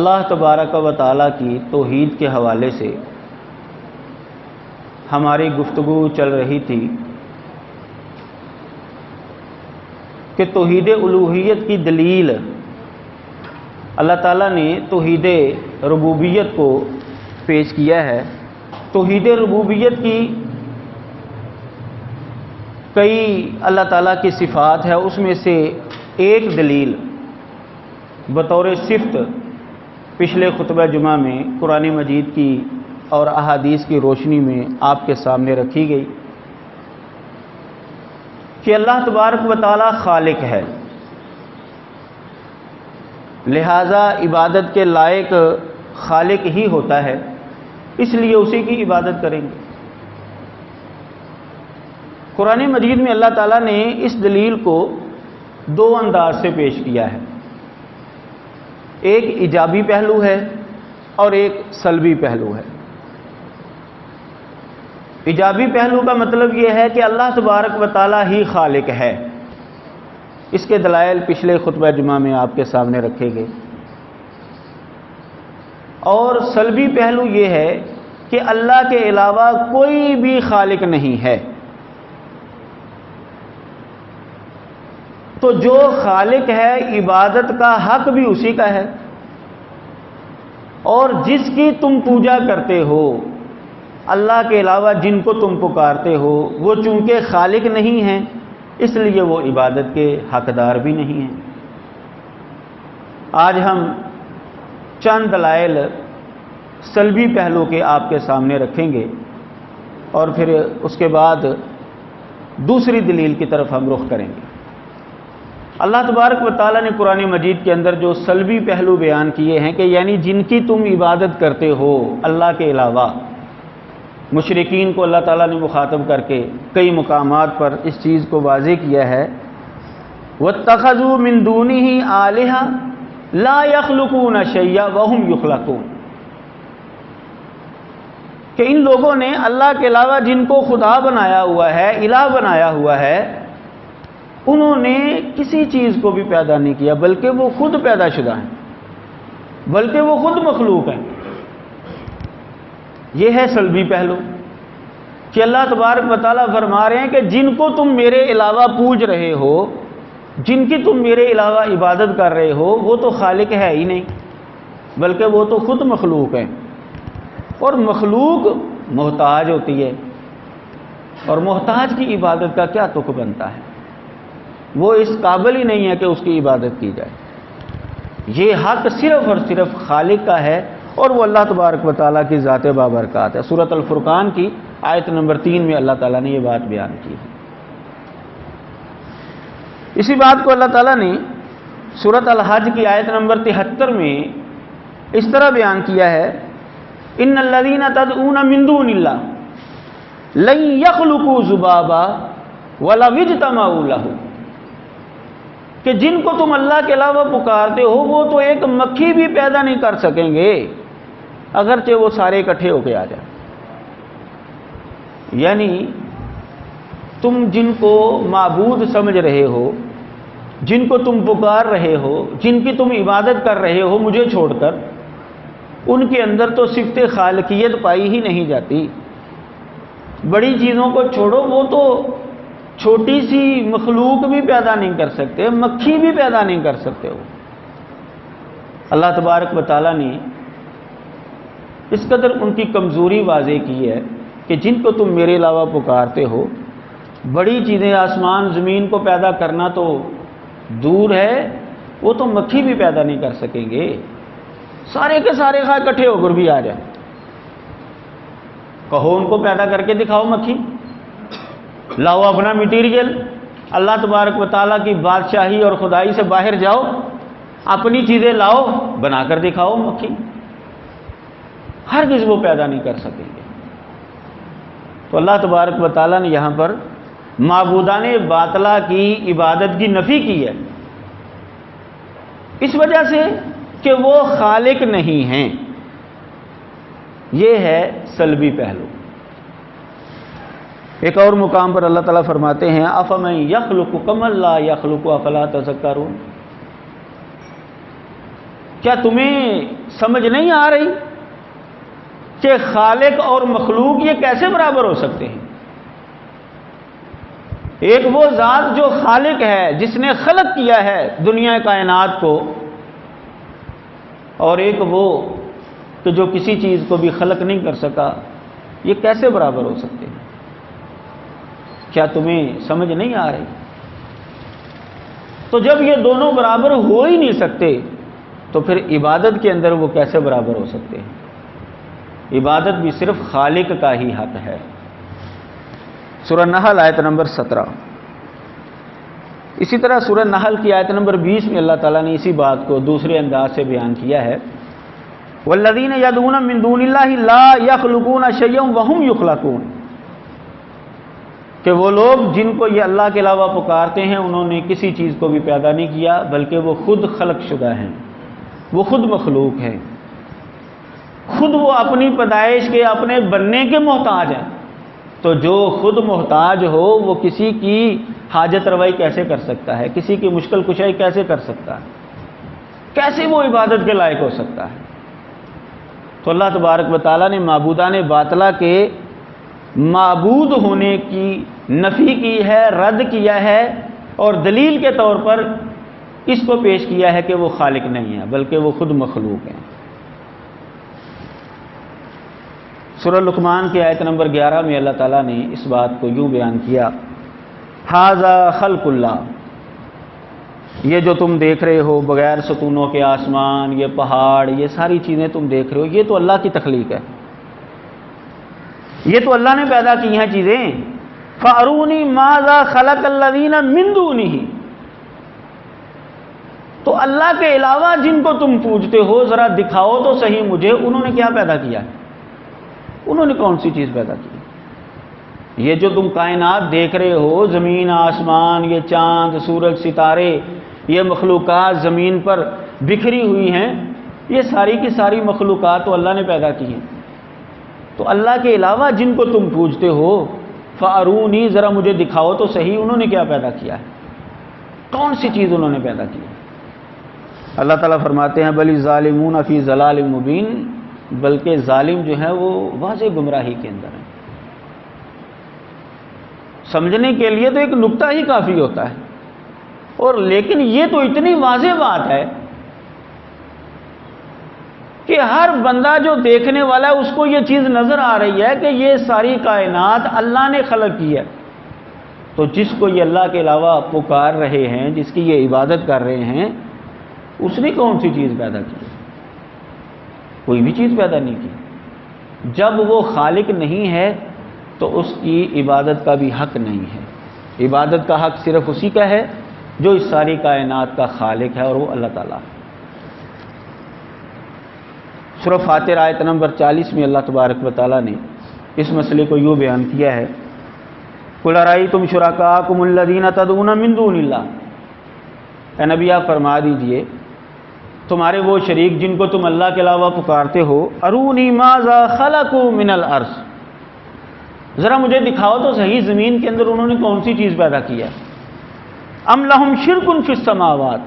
اللہ تبارک و تعالیٰ کی توحید کے حوالے سے ہماری گفتگو چل رہی تھی کہ توحید الوہیت کی دلیل اللہ تعالیٰ نے توحید ربوبیت کو پیش کیا ہے۔ توحید ربوبیت کی کئی اللہ تعالیٰ کی صفات ہے، اس میں سے ایک دلیل بطور صفت پچھلے خطبہ جمعہ میں قرآن مجید کی اور احادیث کی روشنی میں آپ کے سامنے رکھی گئی کہ اللہ تبارک و تعالیٰ خالق ہے، لہذا عبادت کے لائق خالق ہی ہوتا ہے، اس لیے اسی کی عبادت کریں گے۔ قرآن مجید میں اللہ تعالیٰ نے اس دلیل کو دو انداز سے پیش کیا ہے، ایک ایجابی پہلو ہے اور ایک سلبی پہلو ہے۔ ایجابی پہلو کا مطلب یہ ہے کہ اللہ تبارک و تعالیٰ ہی خالق ہے، اس کے دلائل پچھلے خطبہ جمعہ میں آپ کے سامنے رکھے گئے۔ اور سلبی پہلو یہ ہے کہ اللہ کے علاوہ کوئی بھی خالق نہیں ہے، تو جو خالق ہے عبادت کا حق بھی اسی کا ہے، اور جس کی تم پوجا کرتے ہو اللہ کے علاوہ جن کو تم پکارتے ہو وہ چونکہ خالق نہیں ہیں اس لیے وہ عبادت کے حقدار بھی نہیں ہیں۔ آج ہم چند دلائل سلبی پہلو کے آپ کے سامنے رکھیں گے اور پھر اس کے بعد دوسری دلیل کی طرف ہم رخ کریں گے۔ اللہ تبارک و تعالیٰ نے قرآن مجید کے اندر جو سلبی پہلو بیان کیے ہیں کہ یعنی جن کی تم عبادت کرتے ہو اللہ کے علاوہ، مشرکین کو اللہ تعالیٰ نے مخاطب کر کے کئی مقامات پر اس چیز کو واضح کیا ہے، وَاتَّخَذُوا مِن دُونِهِ آلِهَةً لَا يَخْلُقُونَ شَيْئًا وَهُمْ يُخْلَقُونَ، کہ ان لوگوں نے اللہ کے علاوہ جن کو خدا بنایا ہوا ہے، الہ بنایا ہوا ہے، انہوں نے کسی چیز کو بھی پیدا نہیں کیا بلکہ وہ خود پیدا شدہ ہیں، بلکہ وہ خود مخلوق ہیں۔ یہ ہے سلبی پہلو کہ اللہ تبارک و تعالیٰ فرما رہے ہیں کہ جن کو تم میرے علاوہ پوج رہے ہو، جن کی تم میرے علاوہ عبادت کر رہے ہو، وہ تو خالق ہے ہی نہیں بلکہ وہ تو خود مخلوق ہیں، اور مخلوق محتاج ہوتی ہے، اور محتاج کی عبادت کا کیا تک بنتا ہے؟ وہ اس قابل ہی نہیں ہے کہ اس کی عبادت کی جائے۔ یہ حق صرف اور صرف خالق کا ہے، اور وہ اللہ تبارک و تعالیٰ کی ذات بابرکات ہے۔ سورۃ الفرقان کی آیت نمبر 3 میں اللہ تعالیٰ نے یہ بات بیان کی ہے۔ اسی بات کو اللہ تعالیٰ نے سورۃ الحج کی آیت نمبر 73 میں اس طرح بیان کیا ہے، ان الذین تدعون من دون اللہ لن یخلقوا ذبابا ولو اجتمعوا لہ، کہ جن کو تم اللہ کے علاوہ پکارتے ہو وہ تو ایک مکھی بھی پیدا نہیں کر سکیں گے اگرچہ وہ سارے اکٹھے ہو کے آ جائیں۔ یعنی تم جن کو معبود سمجھ رہے ہو، جن کو تم پکار رہے ہو، جن کی تم عبادت کر رہے ہو مجھے چھوڑ کر، ان کے اندر تو صفت خالقیت پائی ہی نہیں جاتی۔ بڑی چیزوں کو چھوڑو، وہ تو چھوٹی سی مخلوق بھی پیدا نہیں کر سکتے، مکھی بھی پیدا نہیں کر سکتے ہو۔ اللہ تبارک و تعالیٰ نے اس قدر ان کی کمزوری واضح کی ہے کہ جن کو تم میرے علاوہ پکارتے ہو، بڑی چیزیں آسمان زمین کو پیدا کرنا تو دور ہے، وہ تو مکھی بھی پیدا نہیں کر سکیں گے، سارے کے سارے خواہ اکٹھے ہو کر بھی آ جائیں۔ کہو ان کو پیدا کر کے دکھاؤ مکھی، لاؤ اپنا مٹیریل، اللہ تبارک و تعالیٰ کی بادشاہی اور خدائی سے باہر جاؤ، اپنی چیزیں لاؤ، بنا کر دکھاؤ مکھی، ہرگز وہ پیدا نہیں کر سکیں گے۔ تو اللہ تبارک و تعالیٰ نے یہاں پر معبودان باطلہ کی عبادت کی نفی کی ہے، اس وجہ سے کہ وہ خالق نہیں ہیں۔ یہ ہے سلبی پہلو۔ ایک اور مقام پر اللہ تعالیٰ فرماتے ہیں افمن یخلق کمن لا یخلق افلا تذکرون، کیا تمہیں سمجھ نہیں آ رہی کہ خالق اور مخلوق یہ کیسے برابر ہو سکتے ہیں؟ ایک وہ ذات جو خالق ہے، جس نے خلق کیا ہے دنیا کائنات کو، اور ایک وہ کہ جو کسی چیز کو بھی خلق نہیں کر سکا، یہ کیسے برابر ہو سکتے ہیں؟ کیا تمہیں سمجھ نہیں آ رہی؟ تو جب یہ دونوں برابر ہو ہی نہیں سکتے تو پھر عبادت کے اندر وہ کیسے برابر ہو سکتے ہیں؟ عبادت بھی صرف خالق کا ہی حق ہے۔ سورہ نحل آیت نمبر 17۔ اسی طرح سورہ نحل کی آیت نمبر 20 میں اللہ تعالیٰ نے اسی بات کو دوسرے انداز سے بیان کیا ہے، والذین یدعون من دون اللہ لا یخلقون شیئا وہم یخلقون، کہ وہ لوگ جن کو یہ اللہ کے علاوہ پکارتے ہیں انہوں نے کسی چیز کو بھی پیدا نہیں کیا بلکہ وہ خود خلق شدہ ہیں، وہ خود مخلوق ہیں، خود وہ اپنی پیدائش کے اپنے بننے کے محتاج ہیں۔ تو جو خود محتاج ہو وہ کسی کی حاجت روائی کیسے کر سکتا ہے؟ کسی کی مشکل کشائی کیسے کر سکتا ہے؟ کیسے وہ عبادت کے لائق ہو سکتا ہے؟ تو اللہ تبارک و تعالیٰ نے معبودان باطلہ کے معبود ہونے کی نفی کی ہے، رد کیا ہے، اور دلیل کے طور پر اس کو پیش کیا ہے کہ وہ خالق نہیں ہے بلکہ وہ خود مخلوق ہیں۔ سورہ لقمان کی آیت نمبر 11 میں اللہ تعالیٰ نے اس بات کو یوں بیان کیا، ھذا خلق اللہ، یہ جو تم دیکھ رہے ہو بغیر ستونوں کے آسمان، یہ پہاڑ، یہ ساری چیزیں تم دیکھ رہے ہو، یہ تو اللہ کی تخلیق ہے، یہ تو اللہ نے پیدا کی ہیں چیزیں۔ فَأَرُونِي مَاذَا خَلَقَ الَّذِينَ مِن دُونِهِ، تو اللہ کے علاوہ جن کو تم پوجتے ہو ذرا دکھاؤ تو صحیح مجھے انہوں نے کیا پیدا کیا ہے، انہوں نے کون سی چیز پیدا کی؟ یہ جو تم کائنات دیکھ رہے ہو، زمین آسمان، یہ چاند سورج ستارے، یہ مخلوقات زمین پر بکھری ہوئی ہیں، یہ ساری کی ساری مخلوقات تو اللہ نے پیدا کی ہیں۔ تو اللہ کے علاوہ جن کو تم پوجتے ہو، فَأَرُونِي، ذرا مجھے دکھاؤ تو صحیح انہوں نے کیا پیدا کیا ہے، کون سی چیز انہوں نے پیدا کی ہے؟ اللہ تعالیٰ فرماتے ہیں بَلِ الظَّالِمُونَ فِي ضَلَالٍ مُبِينٍ، بلکہ ظالم جو ہے وہ واضح گمراہی کے اندر ہے۔ سمجھنے کے لیے تو ایک نقطہ ہی کافی ہوتا ہے، اور لیکن یہ تو اتنی واضح بات ہے کہ ہر بندہ جو دیکھنے والا ہے اس کو یہ چیز نظر آ رہی ہے کہ یہ ساری کائنات اللہ نے خلق کی ہے۔ تو جس کو یہ اللہ کے علاوہ پکار رہے ہیں، جس کی یہ عبادت کر رہے ہیں، اس نے کون سی چیز پیدا کی؟ کوئی بھی چیز پیدا نہیں کی۔ جب وہ خالق نہیں ہے تو اس کی عبادت کا بھی حق نہیں ہے۔ عبادت کا حق صرف اسی کا ہے جو اس ساری کائنات کا خالق ہے، اور وہ اللہ تعالیٰ۔ سورہ فاتر آیت نمبر 40 میں اللہ تبارک و تعالیٰ نے اس مسئلے کو یوں بیان کیا ہے، قُلْ أَرَأَيْتُمْ شُرَكَاءَكُمُ الَّذِينَ تَدْعُونَ مِن دُونِ اللَّهِ، اے نبی آپ فرما دیجئے تمہارے وہ شریک جن کو تم اللہ کے علاوہ پکارتے ہو، ارونی ماذا خلقوا من الارض، ذرا مجھے دکھاؤ تو صحیح زمین کے اندر انہوں نے کون سی چیز پیدا کی ہے۔ ام لہم شرک فی السماوات،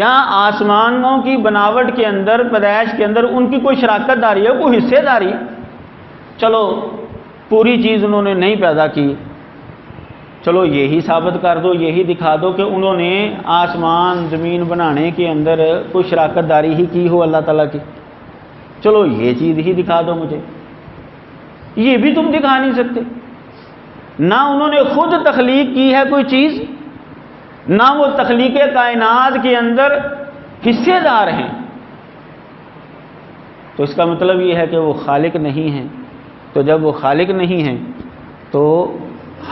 یا آسمانوں کی بناوٹ کے اندر، پیدائش کے اندر ان کی کوئی شراکت داری ہے، کوئی حصے داری؟ چلو پوری چیز انہوں نے نہیں پیدا کی، چلو یہی ثابت کر دو، یہی دکھا دو کہ انہوں نے آسمان زمین بنانے کے اندر کوئی شراکت داری ہی کی ہو اللہ تعالیٰ کی، چلو یہ چیز ہی دکھا دو مجھے۔ یہ بھی تم دکھا نہیں سکتے، نہ انہوں نے خود تخلیق کی ہے کوئی چیز، نہ وہ تخلیق کائنات کے اندر حصے دار ہیں، تو اس کا مطلب یہ ہے کہ وہ خالق نہیں ہیں۔ تو جب وہ خالق نہیں ہیں تو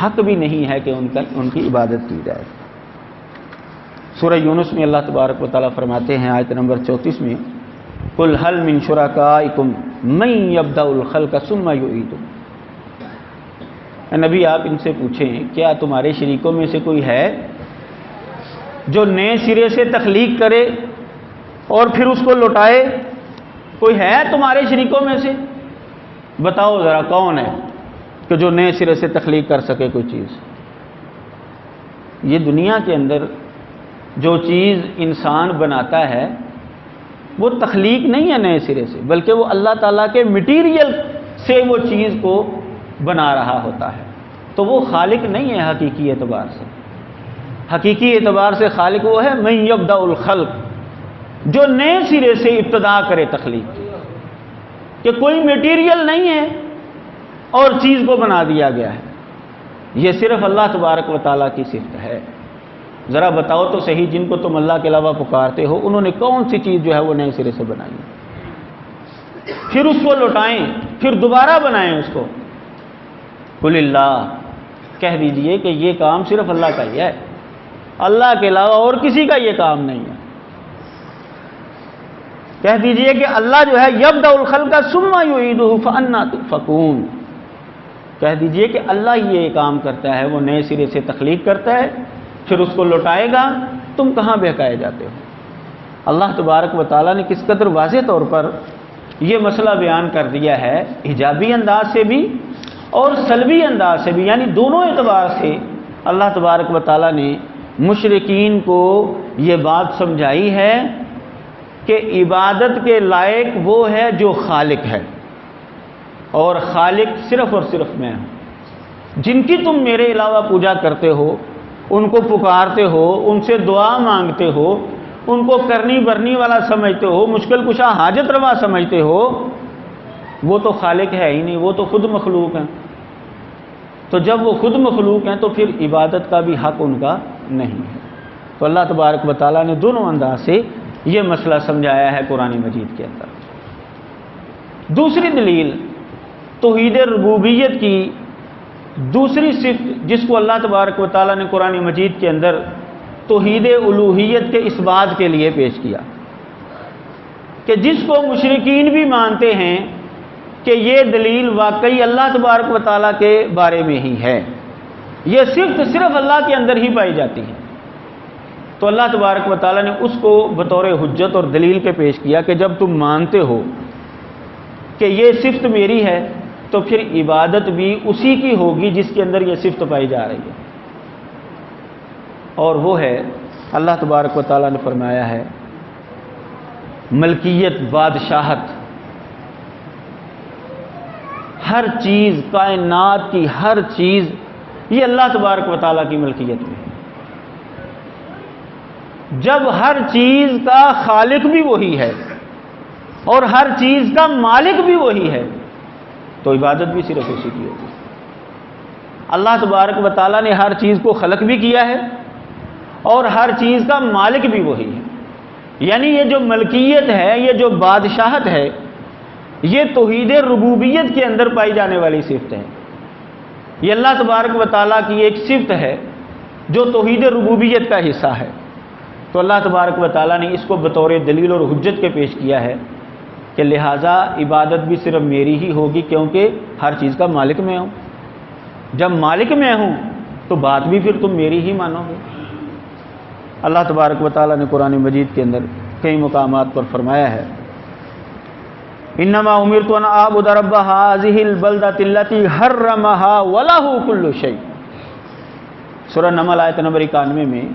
حق بھی نہیں ہے کہ ان کی عبادت کی جائے۔ سورہ یونس میں اللہ تبارک و تعالیٰ فرماتے ہیں آیت نمبر 34 میں، قُلْ هَلْ مِن شُرَكَائِكُم مَّن يَبْدَأُ الْخَلْقَ ثُمَّ يُعِيدُهُ، اے نبی آپ ان سے پوچھیں کیا تمہارے شریکوں میں سے کوئی ہے جو نئے سرے سے تخلیق کرے اور پھر اس کو لوٹائے؟ کوئی ہے تمہارے شریکوں میں سے؟ بتاؤ ذرا کون ہے کہ جو نئے سرے سے تخلیق کر سکے کوئی چیز؟ یہ دنیا کے اندر جو چیز انسان بناتا ہے وہ تخلیق نہیں ہے نئے سرے سے، بلکہ وہ اللہ تعالیٰ کے مٹیریل سے وہ چیز کو بنا رہا ہوتا ہے، تو وہ خالق نہیں ہے حقیقی اعتبار سے۔ حقیقی اعتبار سے خالق وہ ہے من یبدأ الخلق، جو نئے سرے سے ابتدا کرے تخلیق، کہ کوئی میٹیریل نہیں ہے اور چیز کو بنا دیا گیا ہے۔ یہ صرف اللہ تبارک و تعالیٰ کی صفت ہے۔ ذرا بتاؤ تو صحیح، جن کو تم اللہ کے علاوہ پکارتے ہو انہوں نے کون سی چیز جو ہے وہ نئے سرے سے بنائی، پھر اس کو لوٹائیں، پھر دوبارہ بنائیں اس کو۔ قل اللہ، کہہ دیجئے کہ یہ کام صرف اللہ کا ہی ہے، اللہ کے علاوہ اور کسی کا یہ کام نہیں ہے۔ کہہ دیجئے کہ اللہ جو ہے یبدأ الخلق ثم یعیدہ فأنی تؤفکون، کہہ دیجئے کہ اللہ یہ کام کرتا ہے، وہ نئے سرے سے تخلیق کرتا ہے، پھر اس کو لوٹائے گا، تم کہاں بہکائے جاتے ہو۔ اللہ تبارک و تعالیٰ نے کس قدر واضح طور پر یہ مسئلہ بیان کر دیا ہے، ایجابی انداز سے بھی اور سلبی انداز سے بھی، یعنی دونوں اعتبار سے اللہ تبارک و تعالیٰ نے مشرکین کو یہ بات سمجھائی ہے کہ عبادت کے لائق وہ ہے جو خالق ہے، اور خالق صرف اور صرف میں ہوں۔ جن کی تم میرے علاوہ پوجا کرتے ہو، ان کو پکارتے ہو، ان سے دعا مانگتے ہو، ان کو کرنی برنی والا سمجھتے ہو، مشکل کشا حاجت روا سمجھتے ہو، وہ تو خالق ہے ہی نہیں، وہ تو خود مخلوق ہیں۔ تو جب وہ خود مخلوق ہیں تو پھر عبادت کا بھی حق ان کا نہیں ہے۔ تو اللہ تبارک و تعالیٰ نے دونوں انداز سے یہ مسئلہ سمجھایا ہے قرآن مجید کے اندر۔ دوسری دلیل توحید ربوبیت کی دوسری صفت جس کو اللہ تبارک و تعالیٰ نے قرآن مجید کے اندر توحید الوہیت کے اس بات کے لیے پیش کیا کہ جس کو مشرکین بھی مانتے ہیں کہ یہ دلیل واقعی اللہ تبارک و تعالیٰ کے بارے میں ہی ہے، یہ صفت صرف اللہ کے اندر ہی پائی جاتی ہے، تو اللہ تبارک و تعالیٰ نے اس کو بطور حجت اور دلیل کے پیش کیا کہ جب تم مانتے ہو کہ یہ صفت میری ہے تو پھر عبادت بھی اسی کی ہوگی جس کے اندر یہ صفت پائی جا رہی ہے، اور وہ ہے اللہ تبارک و تعالیٰ نے فرمایا ہے ملکیت، بادشاہت، ہر چیز، کائنات کی ہر چیز یہ اللہ تبارک و تعالیٰ کی ملکیت میں ہے۔ جب ہر چیز کا خالق بھی وہی ہے اور ہر چیز کا مالک بھی وہی ہے تو عبادت بھی صرف اسی کی ہوگی۔ اللہ تبارک و تعالیٰ نے ہر چیز کو خلق بھی کیا ہے اور ہر چیز کا مالک بھی وہی ہے، یعنی یہ جو ملکیت ہے، یہ جو بادشاہت ہے، یہ توحید ربوبیت کے اندر پائی جانے والی صفت ہے۔ یہ اللہ تبارک و تعالیٰ کی ایک صفت ہے جو توحید ربوبیت کا حصہ ہے، تو اللہ تبارک و تعالیٰ نے اس کو بطور دلیل اور حجت کے پیش کیا ہے کہ لہٰذا عبادت بھی صرف میری ہی ہوگی، کیونکہ ہر چیز کا مالک میں ہوں۔ جب مالک میں ہوں تو بات بھی پھر تم میری ہی مانو گے۔ اللہ تبارک و تعالیٰ نے قرآن مجید کے اندر کئی مقامات پر فرمایا ہے انما امرت ان اعبد رب هذه البلدۃ التي حرمها وله كل شيء، سورہ نمل آیت نمبر 91 میں،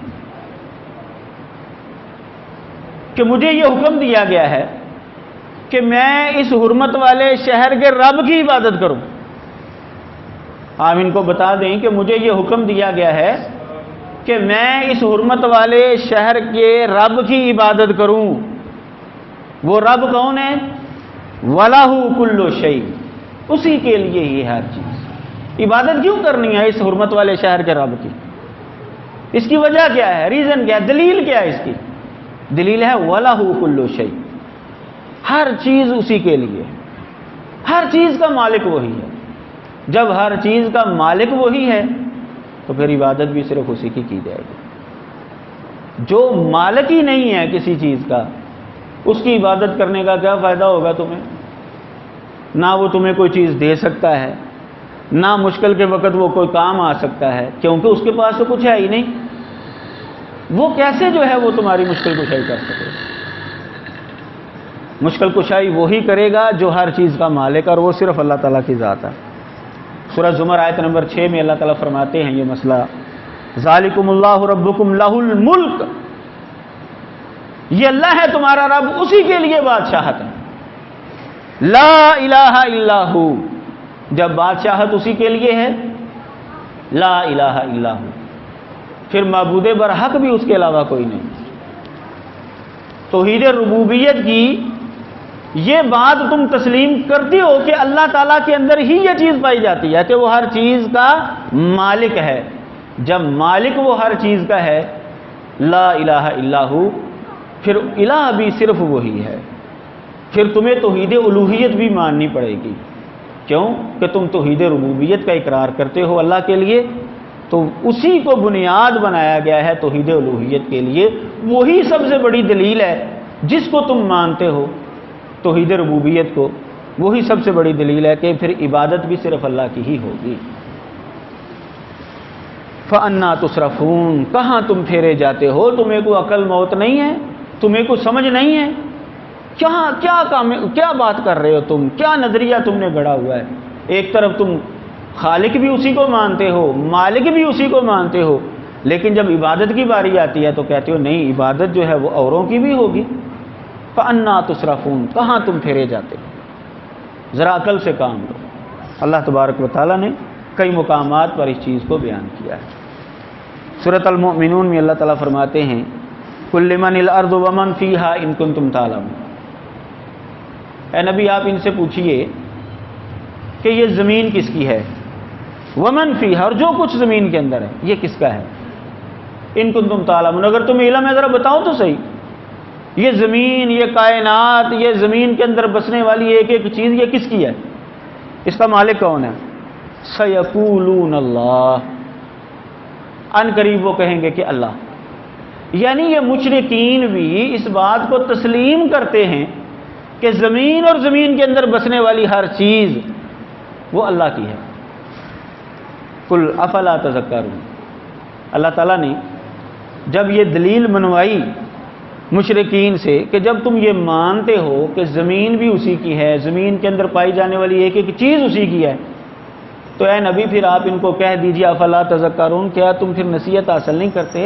کہ مجھے یہ حکم دیا گیا ہے کہ میں اس حرمت والے شہر کے رب کی عبادت کروں۔ آپ ان کو بتا دیں کہ مجھے یہ حکم دیا گیا ہے کہ میں اس حرمت والے شہر کے رب کی عبادت کروں۔ وہ رب کون ہے؟ وَلَهُ كُلُّ شَيْءٍ، اسی کے لیے ہی ہر چیز۔ عبادت کیوں کرنی ہے اس حرمت والے شہر کے رب کی؟ اس کی وجہ کیا ہے؟ ریزن کیا ہے؟ دلیل کیا ہے اس کی؟ دلیل ہے وَلَهُ كُلُّ شَيْءٍ، ہر چیز اسی کے لیے، ہر چیز کا مالک وہی ہے۔ جب ہر چیز کا مالک وہی ہے تو پھر عبادت بھی صرف اسی کی جائے گی۔ جو مالک ہی نہیں ہے کسی چیز کا، اس کی عبادت کرنے کا کیا فائدہ ہوگا تمہیں؟ نہ وہ تمہیں کوئی چیز دے سکتا ہے، نہ مشکل کے وقت وہ کوئی کام آ سکتا ہے، کیونکہ اس کے پاس تو کچھ ہے ہی نہیں۔ وہ کیسے جو ہے وہ تمہاری مشکل کشائی کر سکے؟ مشکل کشائی وہی کرے گا جو ہر چیز کا مالک، اور وہ صرف اللہ تعالیٰ کی ذات ہے۔ سورہ زمر آیت نمبر 6 میں اللہ تعالیٰ فرماتے ہیں یہ مسئلہ، ذالکم اللہ ربکم لہ الملک، یہ اللہ ہے تمہارا رب، اسی کے لیے بادشاہت ہے۔ لا الہ الا ہو، جب بادشاہت اسی کے لیے ہے، لا الہ الا ہو، پھر معبود برحق بھی اس کے علاوہ کوئی نہیں۔ توحید ربوبیت کی یہ بات تم تسلیم کرتی ہو کہ اللہ تعالیٰ کے اندر ہی یہ چیز پائی جاتی ہے کہ وہ ہر چیز کا مالک ہے۔ جب مالک وہ ہر چیز کا ہے، لا الہ الا ہو، پھر الہ بھی صرف وہی ہے۔ پھر تمہیں توحید الوہیت بھی ماننی پڑے گی۔ کیوں؟ کہ تم توحید ربوبیت کا اقرار کرتے ہو اللہ کے لیے، تو اسی کو بنیاد بنایا گیا ہے توحید الوہیت کے لیے۔ وہی سب سے بڑی دلیل ہے جس کو تم مانتے ہو، توحید ربوبیت کو، وہی سب سے بڑی دلیل ہے کہ پھر عبادت بھی صرف اللہ کی ہی ہوگی۔ فَأَنَّا تُصْرَفُونَ، کہاں تم پھیرے جاتے ہو؟ تمہیں کوئی عقل موت نہیں ہے؟ تمہیں کوئی سمجھ نہیں ہے؟ کیا بات کر رہے ہو تم؟ کیا نظریہ تم نے گڑھا ہوا ہے؟ ایک طرف تم خالق بھی اسی کو مانتے ہو، مالک بھی اسی کو مانتے ہو، لیکن جب عبادت کی باری آتی ہے تو کہتے ہو نہیں، عبادت جو ہے وہ اوروں کی بھی ہوگی۔ فَأَنَّا تُصْرَفُونَ، کہاں تم پھیرے جاتے ہو؟ ذرا عقل سے کام لو۔ اللہ تبارک و تعالیٰ نے کئی مقامات پر اس چیز کو بیان کیا ہے۔ سورۃ المؤمنون میں اللہ تعالیٰ فرماتے ہیں قُل لِّمَنِ الْأَرْضُ وَمَنْ فِيهَا إِن كُنتُمْ تَعْلَمُونَ، اے نبی آپ ان سے پوچھئے کہ یہ زمین کس کی ہے، ومن فیہا، اور جو کچھ زمین کے اندر ہے یہ کس کا ہے، ان کنتم تعلمون، اگر تمہیں علم ہے ذرا بتاؤ تو صحیح، یہ زمین، یہ کائنات، یہ زمین کے اندر بسنے والی ایک ایک چیز یہ کس کی ہے، اس کا مالک کون ہے؟ سیقولون اللہ، ان قریب وہ کہیں گے کہ اللہ۔ یعنی یہ مشرکین بھی اس بات کو تسلیم کرتے ہیں کہ زمین اور زمین کے اندر بسنے والی ہر چیز وہ اللہ کی ہے۔ قل افلا تذکرون، اللہ تعالیٰ نے جب یہ دلیل منوائی مشرکین سے کہ جب تم یہ مانتے ہو کہ زمین بھی اسی کی ہے، زمین کے اندر پائی جانے والی ایک ایک چیز اسی کی ہے، تو اے نبی پھر آپ ان کو کہہ دیجیے افلا تذکرون، کیا تم پھر نصیحت حاصل نہیں کرتے؟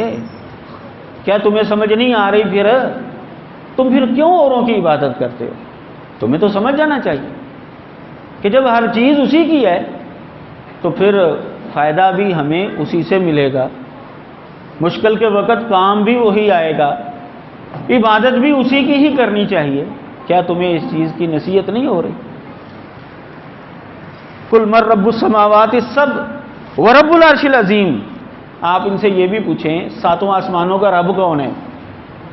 کیا تمہیں سمجھ نہیں آ رہی؟ پھر تم پھر کیوں اوروں کی عبادت کرتے ہو؟ تمہیں تو سمجھ جانا چاہیے کہ جب ہر چیز اسی کی ہے تو پھر فائدہ بھی ہمیں اسی سے ملے گا، مشکل کے وقت کام بھی وہی آئے گا، عبادت بھی اسی کی ہی کرنی چاہیے۔ کیا تمہیں اس چیز کی نصیحت نہیں ہو رہی؟ قل من رب السماوات السبع ورب العرش العظیم، آپ ان سے یہ بھی پوچھیں ساتوں آسمانوں کا رب کون ہے،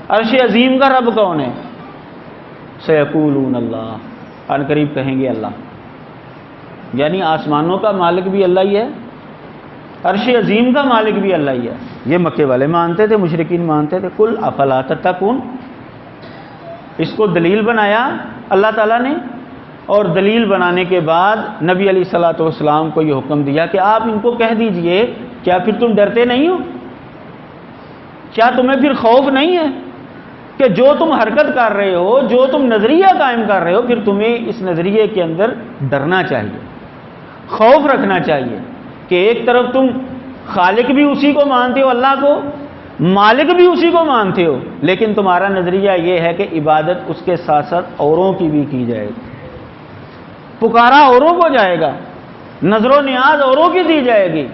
عرش عظیم کا رب کون ہے؟ سیقولون اللہ، ان قریب کہیں گے اللہ۔ یعنی آسمانوں کا مالک بھی اللہ ہی ہے، عرش عظیم کا مالک بھی اللہ ہی ہے۔ یہ مکے والے مانتے تھے، مشرکین مانتے تھے۔ قل افلا تتقون، اس کو دلیل بنایا اللہ تعالیٰ نے، اور دلیل بنانے کے بعد نبی علیہ الصلوۃ والسلام کو یہ حکم دیا کہ آپ ان کو کہہ دیجئے کیا پھر تم ڈرتے نہیں ہو؟ کیا تمہیں پھر خوف نہیں ہے کہ جو تم حرکت کر رہے ہو، جو تم نظریہ قائم کر رہے ہو، پھر تمہیں اس نظریے کے اندر ڈرنا چاہیے، خوف رکھنا چاہیے کہ ایک طرف تم خالق بھی اسی کو مانتے ہو اللہ کو، مالک بھی اسی کو مانتے ہو، لیکن تمہارا نظریہ یہ ہے کہ عبادت اس کے ساتھ ساتھ اوروں کی بھی کی جائے گی، پکارا اوروں کو جائے گا، نظر و نیاز اوروں کی دی جائے گی۔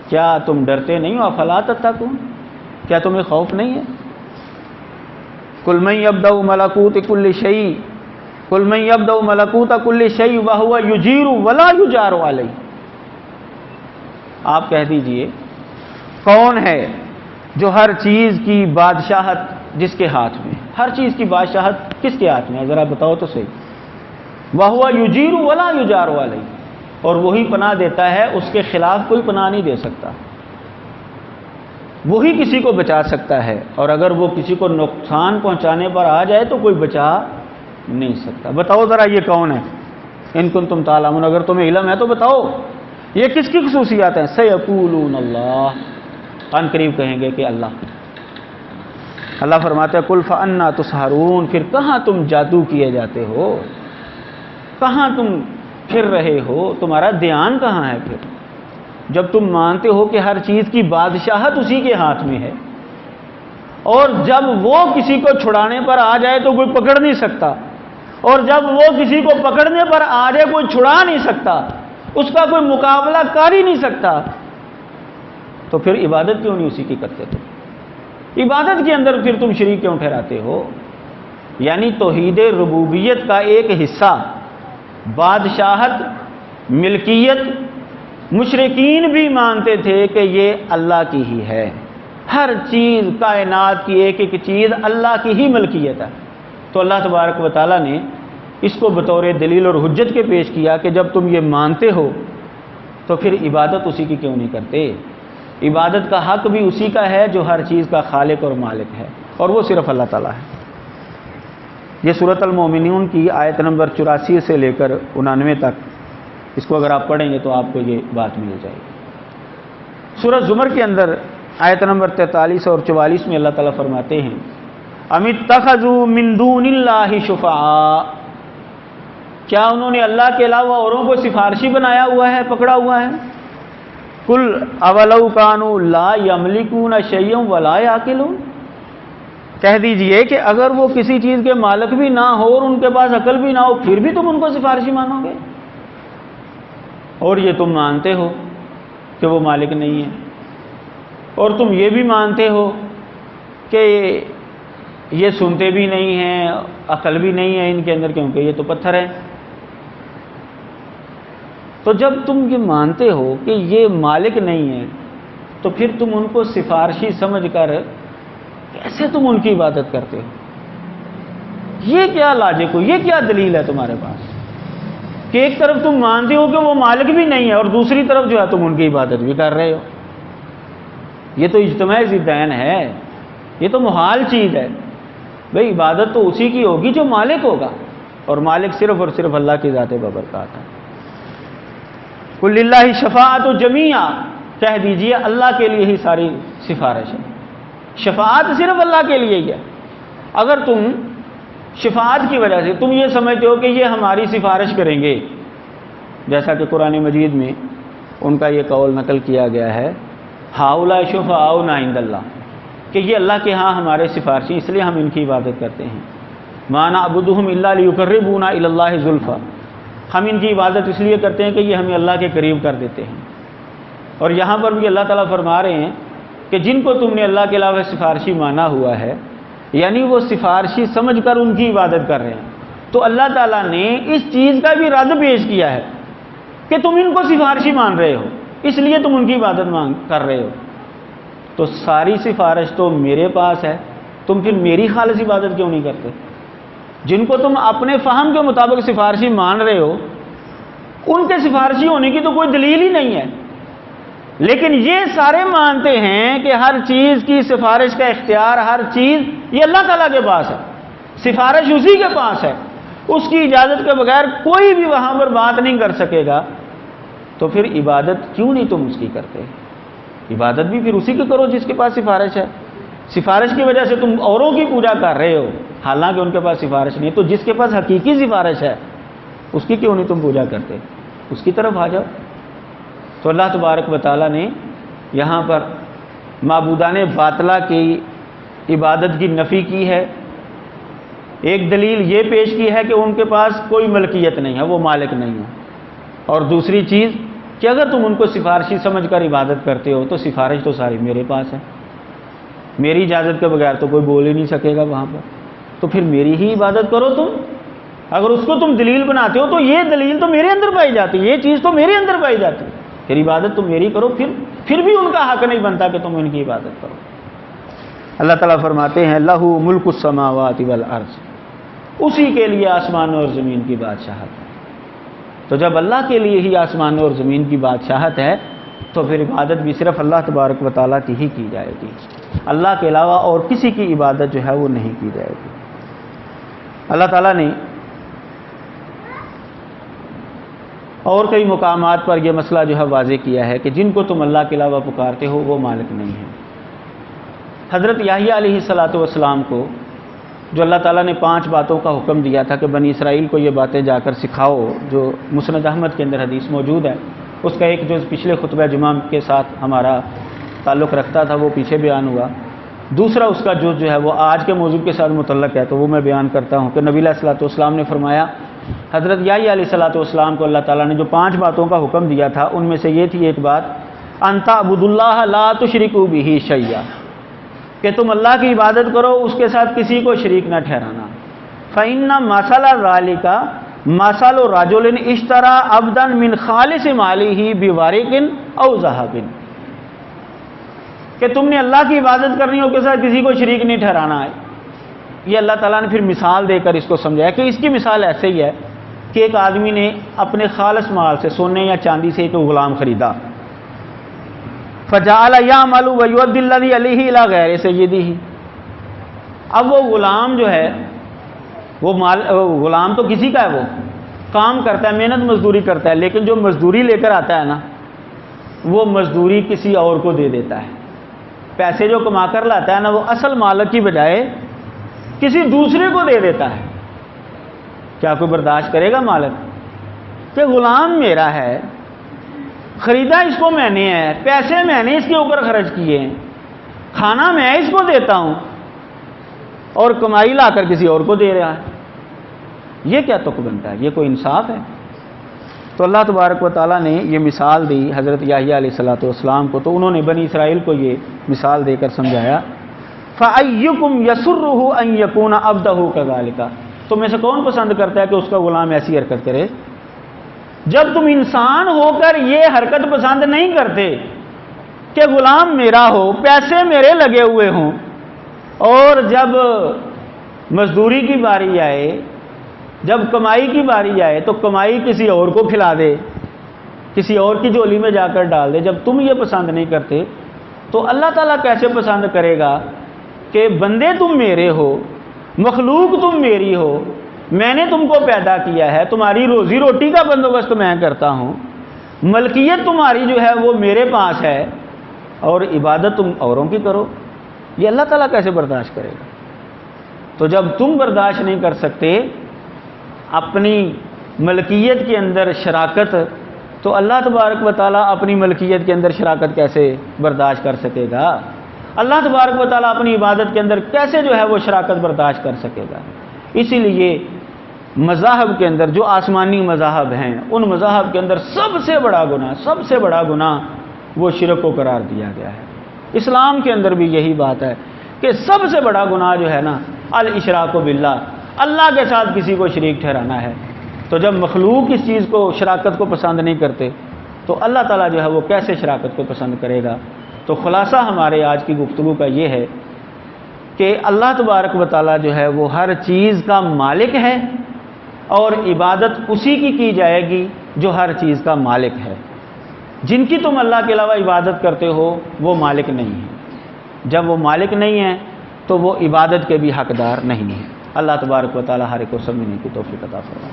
کیا تم ڈرتے نہیں ہو؟ افلا تتقون، کیا تمہیں خوف نہیں ہے؟ قل من یبدأ ملکوت کل شیء، قل من یبدأ ملکوت کل شیء وہو یجیر ولا یجار علیہ، آپ کہہ دیجئے کون ہے جو ہر چیز کی بادشاہت جس کے ہاتھ میں، ہر چیز کی بادشاہت کس کے ہاتھ میں ہے؟ ذرا بتاؤ تو صحیح۔ وَهُوَ يُجِيرُ وَلَا يُجَارُ عَلَيْهِ، اور وہی پناہ دیتا ہے، اس کے خلاف کوئی پناہ نہیں دے سکتا، وہی کسی کو بچا سکتا ہے، اور اگر وہ کسی کو نقصان پہنچانے پر آ جائے تو کوئی بچا نہیں سکتا۔ بتاؤ ذرا یہ کون ہے؟ ان کنتم تعلمون، اگر تمہیں علم ہے تو بتاؤ یہ کس کی خصوصیات ہیں؟ سیقولون اللہ، ان قریب کہیں گے کہ اللہ۔ اللہ فرماتا ہے قل فأنا تسحرون، پھر کہاں تم جادو کیے جاتے ہو، کہاں تم پھر رہے ہو، تمہارا دھیان کہاں ہے پھر جب تم مانتے ہو کہ ہر چیز کی بادشاہت اسی کے ہاتھ میں ہے، اور جب وہ کسی کو چھڑانے پر آ جائے تو کوئی پکڑ نہیں سکتا، اور جب وہ کسی کو پکڑنے پر آ جائے کوئی چھڑا نہیں سکتا، اس کا کوئی مقابلہ کر ہی نہیں سکتا، تو پھر عبادت کیوں نہیں اسی کی کرتے تم؟ عبادت کے اندر پھر تم شریک کیوں ٹھہراتے ہو؟ یعنی توحید ربوبیت کا ایک حصہ بادشاہت، ملکیت، مشرکین بھی مانتے تھے کہ یہ اللہ کی ہی ہے، ہر چیز کائنات کی ایک ایک چیز اللہ کی ہی ملکیت ہے۔ تو اللہ تبارک و تعالیٰ نے اس کو بطور دلیل اور حجت کے پیش کیا کہ جب تم یہ مانتے ہو تو پھر عبادت اسی کی کیوں نہیں کرتے؟ عبادت کا حق بھی اسی کا ہے جو ہر چیز کا خالق اور مالک ہے، اور وہ صرف اللہ تعالیٰ ہے۔ یہ سورۃ المومنون کی آیت نمبر 84 سے لے کر 99 تک، اس کو اگر آپ پڑھیں گے تو آپ کو یہ بات مل جائے گی۔ سورۃ زمر کے اندر آیت نمبر 43 اور 44 میں اللہ تعالیٰ فرماتے ہیں ام اتخذوا من دون اللہ شفعاء، کیا انہوں نے اللہ کے علاوہ اوروں کو سفارشی بنایا ہوا ہے، پکڑا ہوا ہے؟ قل اولو کانوا لا یملکون شیئا ولا یعقلون، کہہ دیجئے کہ اگر وہ کسی چیز کے مالک بھی نہ ہو اور ان کے پاس عقل بھی نہ ہو، پھر بھی تم ان کو سفارشی مانو گے؟ اور یہ تم مانتے ہو کہ وہ مالک نہیں ہے، اور تم یہ بھی مانتے ہو کہ یہ سنتے بھی نہیں ہیں، عقل بھی نہیں ہے ان کے اندر، کیونکہ یہ تو پتھر ہیں۔ تو جب تم یہ مانتے ہو کہ یہ مالک نہیں ہے تو پھر تم ان کو سفارشی سمجھ کر کیسے تم ان کی عبادت کرتے ہو؟ یہ کیا لاجک ہو، یہ کیا دلیل ہے تمہارے پاس کہ ایک طرف تم مانتے ہو کہ وہ مالک بھی نہیں ہے اور دوسری طرف جو ہے تم ان کی عبادت بھی کر رہے ہو؟ یہ تو اجتماعی ضدین ہے، یہ تو محال چیز ہے۔ بھئی عبادت تو اسی کی ہوگی جو مالک ہوگا، اور مالک صرف اور صرف اللہ کی ذات بابرکات ہے۔ قل للہ شفاعت جمیعا، کہہ دیجئے اللہ کے لیے ہی ساری سفارش ہے، شفاعت صرف اللہ کے لیے ہی ہے۔ اگر تم شفاعت کی وجہ سے تم یہ سمجھتے ہو کہ یہ ہماری سفارش کریں گے، جیسا کہ قرآن مجید میں ان کا یہ قول نقل کیا گیا ہے ہؤلاء شفعاؤنا عند اللہ، کہ یہ اللہ کے ہاں ہمارے سفارشی، اس لیے ہم ان کی عبادت کرتے ہیں۔ ما نعبدہم الا لیقربونا الی اللہ زلفی، ہم ان کی عبادت اس لیے کرتے ہیں کہ یہ ہمیں اللہ کے قریب کر دیتے ہیں۔ اور یہاں پر بھی اللہ تعالیٰ فرما رہے ہیں کہ جن کو تم نے اللہ کے علاوہ سفارشی مانا ہوا ہے، یعنی وہ سفارشی سمجھ کر ان کی عبادت کر رہے ہیں، تو اللہ تعالیٰ نے اس چیز کا بھی رد پیش کیا ہے کہ تم ان کو سفارشی مان رہے ہو، اس لیے تم ان کی عبادت کر رہے ہو، تو ساری سفارش تو میرے پاس ہے، تم پھر میری خالص عبادت کیوں نہیں کرتے؟ جن کو تم اپنے فہم کے مطابق سفارشی مان رہے ہو، ان کے سفارشی ہونے کی تو کوئی دلیل ہی نہیں ہے، لیکن یہ سارے مانتے ہیں کہ ہر چیز کی سفارش کا اختیار، ہر چیز یہ اللہ تعالیٰ کے پاس ہے، سفارش اسی کے پاس ہے، اس کی اجازت کے بغیر کوئی بھی وہاں پر بات نہیں کر سکے گا، تو پھر عبادت کیوں نہیں تم اس کی کرتے؟ عبادت بھی پھر اسی کی کرو جس کے پاس سفارش ہے۔ سفارش کی وجہ سے تم اوروں کی پوجا کر رہے ہو، حالانکہ ان کے پاس سفارش نہیں، تو جس کے پاس حقیقی سفارش ہے اس کی کیوں نہیں تم پوجا کرتے؟ اس کی طرف آ جاؤ۔ تو اللہ تبارک و تعالیٰ نے یہاں پر معبودان باطلہ کی عبادت کی نفی کی ہے۔ ایک دلیل یہ پیش کی ہے کہ ان کے پاس کوئی ملکیت نہیں ہے، وہ مالک نہیں ہے، اور دوسری چیز کہ اگر تم ان کو سفارشی سمجھ کر عبادت کرتے ہو تو سفارش تو ساری میرے پاس ہے، میری اجازت کے بغیر تو کوئی بول ہی نہیں سکے گا وہاں پر، تو پھر میری ہی عبادت کرو تم۔ اگر اس کو تم دلیل بناتے ہو تو یہ دلیل تو میرے اندر پائی جاتی ہے، یہ چیز تو میرے اندر پائی جاتی ہے، پھر عبادت تم میری کرو، پھر بھی ان کا حق نہیں بنتا کہ تم ان کی عبادت کرو۔ اللہ تعالیٰ فرماتے ہیں لہ ملک السماوات والارض، اسی کے لیے آسمانوں اور زمین کی بادشاہت ہے۔ تو جب اللہ کے لیے ہی آسمانوں اور زمین کی بادشاہت ہے تو پھر عبادت بھی صرف اللہ تبارک و تعالیٰ کی ہی کی جائے گی، اللہ کے علاوہ اور کسی کی عبادت جو ہے وہ نہیں کی جائے گی۔ اللہ تعالیٰ نے اور کئی مقامات پر یہ مسئلہ جو ہے واضح کیا ہے کہ جن کو تم اللہ کے علاوہ پکارتے ہو وہ مالک نہیں ہے۔ حضرت یحییٰ علیہ السلام کو جو اللہ تعالیٰ نے 5 باتوں کا حکم دیا تھا کہ بنی اسرائیل کو یہ باتیں جا کر سکھاؤ، جو مسند احمد کے اندر حدیث موجود ہے، اس کا ایک جو پچھلے خطبہ جمعہ کے ساتھ ہمارا تعلق رکھتا تھا وہ پیچھے بیان ہوا۔ دوسرا اس کا جو ہے وہ آج کے موضوع کے ساتھ متعلق ہے، تو وہ میں بیان کرتا ہوں کہ نبی علیہ الصلوۃ والسلام نے فرمایا، حضرت یحییٰ علیہ الصلوۃ والسلام کو اللہ تعالیٰ نے جو 5 باتوں کا حکم دیا تھا، ان میں سے یہ تھی ایک بات، ان تعبدوا اللہ لا تشرکوا بہ شیئا، کہ تم اللہ کی عبادت کرو، اس کے ساتھ کسی کو شریک نہ ٹھہرانا۔ فإن مثل ذلک مثل رجل اشترى عبدا من خالص مالہ بورق او ذهب، کہ تم نے اللہ کی عبادت کرنی ہو، اس کے ساتھ کسی کو شریک نہیں ٹھہرانا ہے۔ یہ اللہ تعالیٰ نے پھر مثال دے کر اس کو سمجھایا کہ اس کی مثال ایسے ہی ہے کہ ایک آدمی نے اپنے خالص مال سے، سونے یا چاندی سے ایک غلام خریدا، فجعل يعمل ويؤدي الذي عليه الى غير سيده، اب وہ غلام جو ہے وہ غلام تو کسی کا ہے، وہ کام کرتا ہے، محنت مزدوری کرتا ہے، لیکن جو مزدوری لے کر آتا ہے نا، وہ مزدوری کسی اور کو دے دیتا ہے۔ پیسے جو کما کر لاتا ہے نا، وہ اصل مالک کی بجائے کسی دوسرے کو دے دیتا ہے۔ کیا کوئی برداشت کرے گا مالک کہ غلام میرا ہے، خریدا اس کو میں نے ہے، پیسے میں نے اس کے اوپر خرچ کیے ہیں، کھانا میں اس کو دیتا ہوں، اور کمائی لا کر کسی اور کو دے رہا ہے؟ یہ کیا تک بنتا ہے؟ یہ کوئی انصاف ہے؟ تو اللہ تبارک و تعالیٰ نے یہ مثال دی حضرت یحییٰ علیہ الصلوۃ والسلام کو، تو انہوں نے بنی اسرائیل کو یہ مثال دے کر سمجھایا، فَأَيُّكُمْ يَسُرُّهُ أَن يَكُونَ عَبْدَهُ كَذَلِكَ، تو میں سے کون پسند کرتا ہے کہ اس کا غلام ایسی حرکت کرے؟ جب تم انسان ہو کر یہ حرکت پسند نہیں کرتے کہ غلام میرا ہو، پیسے میرے لگے ہوئے ہوں، اور جب مزدوری کی باری آئے، جب کمائی کی باری آئے تو کمائی کسی اور کو کھلا دے، کسی اور کی جھولی میں جا کر ڈال دے، جب تم یہ پسند نہیں کرتے تو اللہ تعالیٰ کیسے پسند کرے گا کہ بندے تم میرے ہو، مخلوق تم میری ہو، میں نے تم کو پیدا کیا ہے، تمہاری روزی روٹی کا بندوبست میں کرتا ہوں، ملکیت تمہاری جو ہے وہ میرے پاس ہے، اور عبادت تم اوروں کی کرو؟ یہ اللہ تعالیٰ کیسے برداشت کرے گا؟ تو جب تم برداشت نہیں کر سکتے اپنی ملکیت کے اندر شراکت، تو اللہ تبارک و تعالیٰ اپنی ملکیت کے اندر شراکت کیسے برداشت کر سکے گا؟ اللہ تبارک و تعالیٰ اپنی عبادت کے اندر کیسے جو ہے وہ شراکت برداشت کر سکے گا؟ اسی لیے مذاہب کے اندر جو آسمانی مذاہب ہیں، ان مذاہب کے اندر سب سے بڑا گناہ وہ شرک کو قرار دیا گیا ہے۔ اسلام کے اندر بھی یہی بات ہے کہ سب سے بڑا گناہ جو ہے نا، الاشراک باللہ، اللہ کے ساتھ کسی کو شریک ٹھہرانا ہے۔ تو جب مخلوق اس چیز کو، شراکت کو پسند نہیں کرتے، تو اللہ تعالیٰ جو ہے وہ کیسے شراکت کو پسند کرے گا؟ تو خلاصہ ہمارے آج کی گفتگو کا یہ ہے کہ اللہ تبارک و تعالیٰ جو ہے وہ ہر چیز کا مالک ہے، اور عبادت اسی کی جائے گی جو ہر چیز کا مالک ہے۔ جن کی تم اللہ کے علاوہ عبادت کرتے ہو وہ مالک نہیں ہے، جب وہ مالک نہیں ہے تو وہ عبادت کے بھی حقدار نہیں ہے۔ اللہ تبارک و تعالیٰ ہر ایک کو سمجھنے کی توفیق عطا فرمائے۔